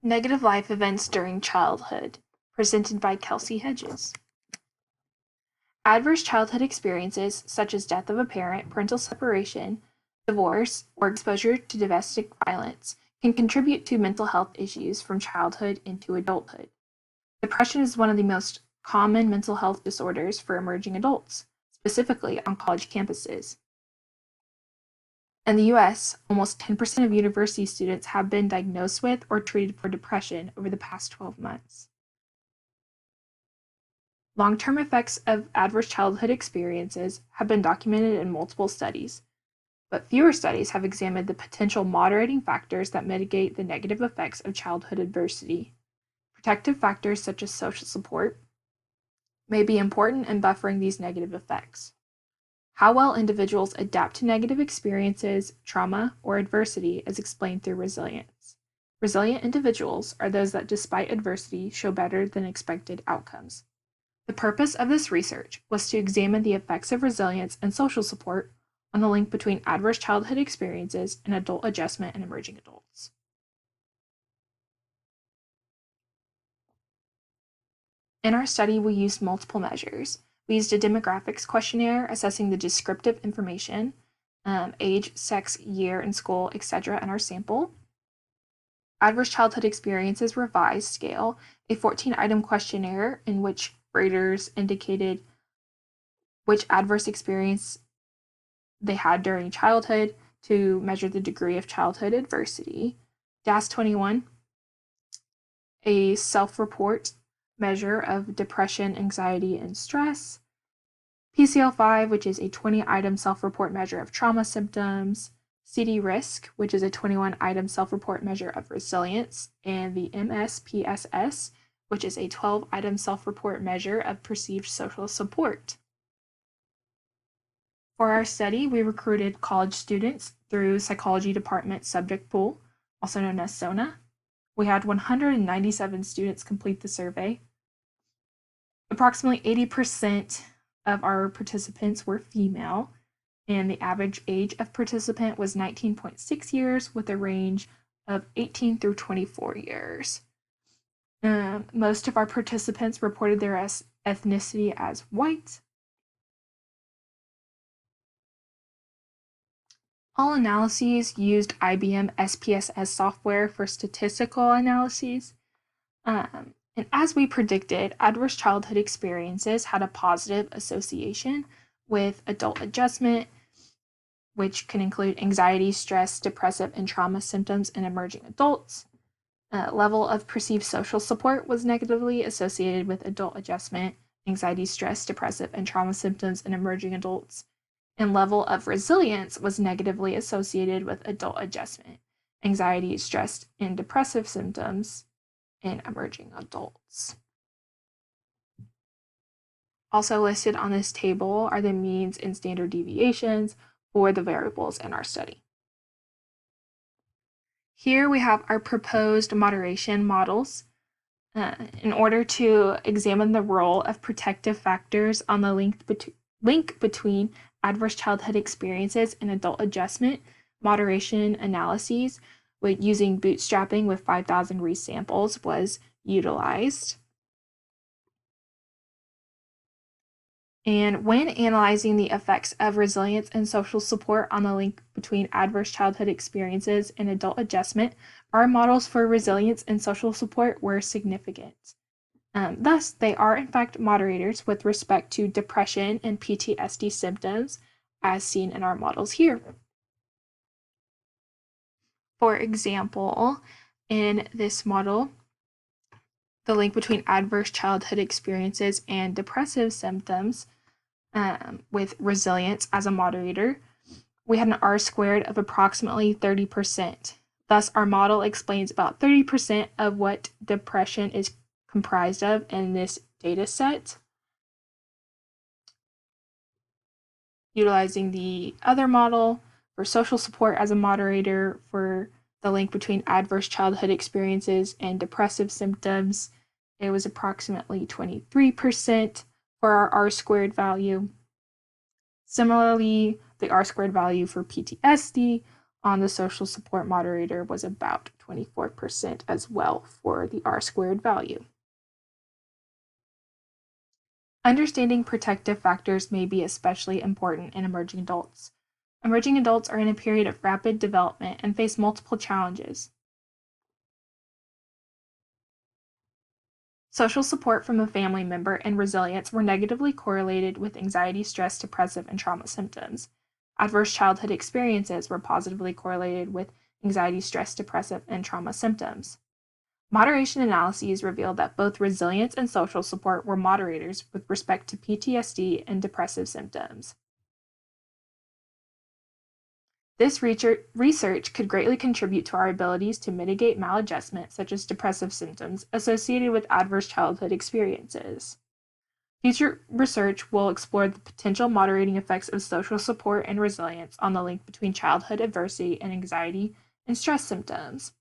Negative life events during childhood, presented by Kelsey Hedges. Adverse childhood experiences, such as death of a parent, parental separation, divorce, or exposure to domestic violence, can contribute to mental health issues from childhood into adulthood. Depression is one of the most common mental health disorders for emerging adults, specifically on college campuses. In the US, almost 10% of university students have been diagnosed with or treated for depression over the past 12 months. Long-term effects of adverse childhood experiences have been documented in multiple studies, but fewer studies have examined the potential moderating factors that mitigate the negative effects of childhood adversity. Protective factors such as social support may be important in buffering these negative effects. How well individuals adapt to negative experiences, trauma, or adversity is explained through resilience. Resilient individuals are those that, despite adversity, show better than expected outcomes. The purpose of this research was to examine the effects of resilience and social support on the link between adverse childhood experiences and adult adjustment in emerging adults. In our study, we used multiple measures. We used a demographics questionnaire assessing the descriptive information, age, sex, year in school, etc. in our sample. Adverse Childhood Experiences Revised Scale, a 14-item questionnaire in which graders indicated which adverse experience they had during childhood to measure the degree of childhood adversity. DAS-21, a self-report measure of depression, anxiety, and stress. PCL5, which is a 20-item self-report measure of trauma symptoms. CD-RISC, which is a 21-item self-report measure of resilience. And the MSPSS, which is a 12-item self-report measure of perceived social support. For our study, we recruited college students through Psychology Department Subject Pool, also known as SONA. We had 197 students complete the survey. Approximately 80% of our participants were female, and the average age of participant was 19.6 years with a range of 18 through 24 years. Most of our participants reported their ethnicity as white. All analyses used IBM SPSS software for statistical analyses. And as we predicted, adverse childhood experiences had a positive association with adult adjustment, which can include anxiety, stress, depressive, and trauma symptoms in emerging adults. Level of perceived social support was negatively associated with adult adjustment, anxiety, stress, depressive, and trauma symptoms in emerging adults. And level of resilience was negatively associated with adult adjustment, anxiety, stress, and depressive symptoms in emerging adults. Also listed on this table are the means and standard deviations for the variables in our study. Here we have our proposed moderation models. In order to examine the role of protective factors on the link between adverse childhood experiences and adult adjustment, moderation analyses using bootstrapping with 5,000 resamples was utilized. And when analyzing the effects of resilience and social support on the link between adverse childhood experiences and adult adjustment, our models for resilience and social support were significant. Thus, they are in fact moderators with respect to depression and PTSD symptoms, as seen in our models here. For example, in this model, the link between adverse childhood experiences and depressive symptoms with resilience as a moderator, we had an R-squared of approximately 30%. Thus, our model explains about 30% of what depression is comprised of in this data set. Utilizing the other model for social support as a moderator for the link between adverse childhood experiences and depressive symptoms, it was approximately 23% for our R-squared value. Similarly, the R-squared value for PTSD on the social support moderator was about 24% as well for the R-squared value. Understanding protective factors may be especially important in emerging adults. Emerging adults are in a period of rapid development and face multiple challenges. Social support from a family member and resilience were negatively correlated with anxiety, stress, depressive, and trauma symptoms. Adverse childhood experiences were positively correlated with anxiety, stress, depressive, and trauma symptoms. Moderation analyses revealed that both resilience and social support were moderators with respect to PTSD and depressive symptoms. This research could greatly contribute to our abilities to mitigate maladjustment, such as depressive symptoms, associated with adverse childhood experiences. Future research will explore the potential moderating effects of social support and resilience on the link between childhood adversity and anxiety and stress symptoms.